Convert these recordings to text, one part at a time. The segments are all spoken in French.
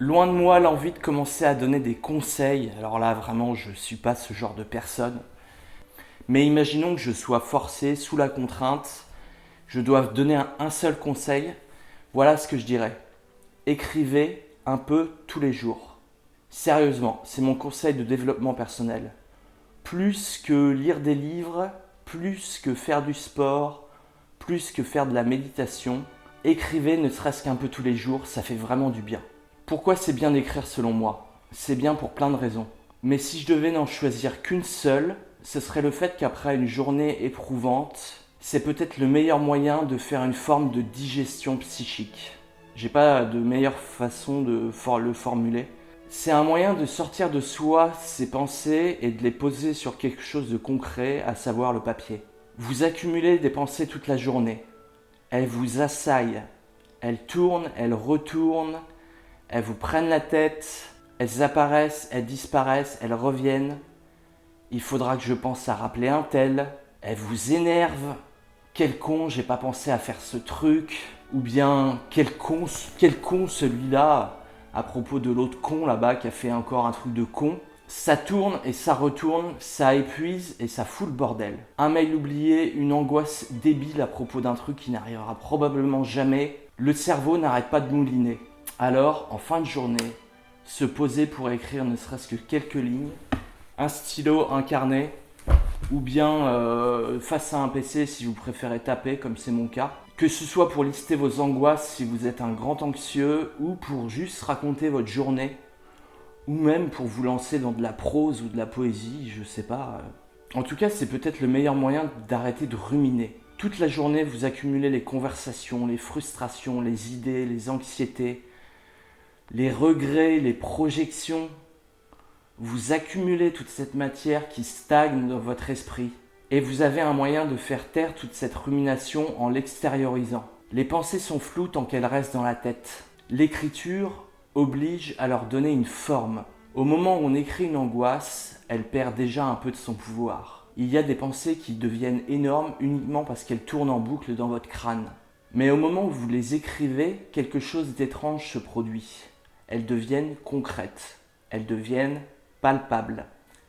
Loin de moi l'envie de commencer à donner des conseils. Alors là, vraiment, je ne suis pas ce genre de personne. Mais imaginons que je sois forcé, sous la contrainte, je dois donner un seul conseil. Voilà ce que je dirais. Écrivez un peu tous les jours. Sérieusement, c'est mon conseil de développement personnel. Plus que lire des livres, plus que faire du sport, plus que faire de la méditation, écrivez ne serait-ce qu'un peu tous les jours, ça fait vraiment du bien. Pourquoi c'est bien d'écrire selon moi? C'est bien pour plein de raisons. Mais si je devais n'en choisir qu'une seule, ce serait le fait qu'après une journée éprouvante, c'est peut-être le meilleur moyen de faire une forme de digestion psychique. J'ai pas de meilleure façon de le formuler. C'est un moyen de sortir de soi ses pensées et de les poser sur quelque chose de concret, à savoir le papier. Vous accumulez des pensées toute la journée. Elles vous assaillent. Elles tournent, elles retournent, elles vous prennent la tête, elles apparaissent, elles disparaissent, elles reviennent. Il faudra que je pense à rappeler un tel. Elles vous énervent. Quel con, j'ai pas pensé à faire ce truc. Ou bien, quel con celui-là, à propos de l'autre con là-bas qui a fait encore un truc de con. Ça tourne et ça retourne, ça épuise et ça fout le bordel. Un mail oublié, une angoisse débile à propos d'un truc qui n'arrivera probablement jamais. Le cerveau n'arrête pas de mouliner. Alors, en fin de journée, se poser pour écrire ne serait-ce que quelques lignes, un stylo, un carnet, ou bien face à un PC si vous préférez taper, comme c'est mon cas. Que ce soit pour lister vos angoisses si vous êtes un grand anxieux, ou pour juste raconter votre journée, ou même pour vous lancer dans de la prose ou de la poésie, je sais pas. En tout cas, c'est peut-être le meilleur moyen d'arrêter de ruminer. Toute la journée, vous accumulez les conversations, les frustrations, les idées, les anxiétés, les regrets, les projections. Vous accumulez toute cette matière qui stagne dans votre esprit. Et vous avez un moyen de faire taire toute cette rumination en l'extériorisant. Les pensées sont floues tant qu'elles restent dans la tête. L'écriture oblige à leur donner une forme. Au moment où on écrit une angoisse, elle perd déjà un peu de son pouvoir. Il y a des pensées qui deviennent énormes uniquement parce qu'elles tournent en boucle dans votre crâne. Mais au moment où vous les écrivez, quelque chose d'étrange se produit. Elles deviennent concrètes. Elles deviennent palpables.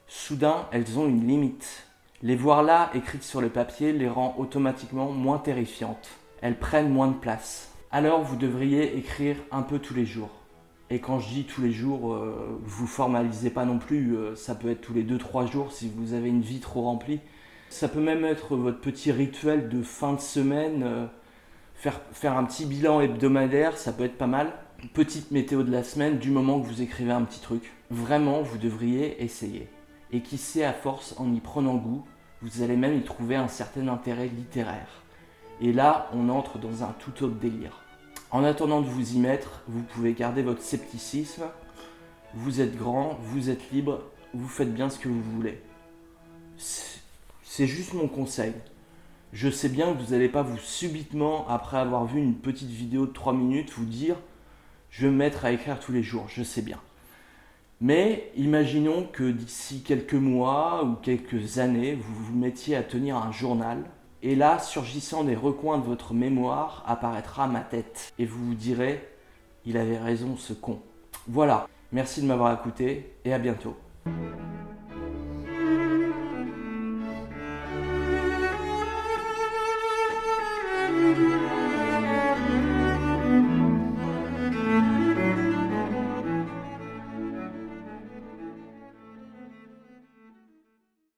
Soudain, elles ont une limite. Les voir là, écrites sur le papier, les rend automatiquement moins terrifiantes. Elles prennent moins de place. Alors vous devriez écrire un peu tous les jours. Et quand je dis tous les jours, vous formalisez pas non plus, ça peut être tous les 2-3 jours si vous avez une vie trop remplie. Ça peut même être votre petit rituel de fin de semaine, faire un petit bilan hebdomadaire, ça peut être pas mal. Petite météo de la semaine du moment que vous écrivez un petit truc. Vraiment, vous devriez essayer. Et qui sait, à force, en y prenant goût, vous allez même y trouver un certain intérêt littéraire. Et là, on entre dans un tout autre délire. En attendant de vous y mettre, vous pouvez garder votre scepticisme. Vous êtes grand, vous êtes libre, vous faites bien ce que vous voulez. C'est juste mon conseil. Je sais bien que vous n'allez pas vous subitement, après avoir vu une petite vidéo de 3 minutes, vous dire « je vais me mettre à écrire tous les jours », je sais bien. Mais imaginons que d'ici quelques mois ou quelques années, vous vous mettiez à tenir un journal. Et là, surgissant des recoins de votre mémoire, apparaîtra ma tête. Et vous vous direz, il avait raison ce con. Voilà, merci de m'avoir écouté et à bientôt.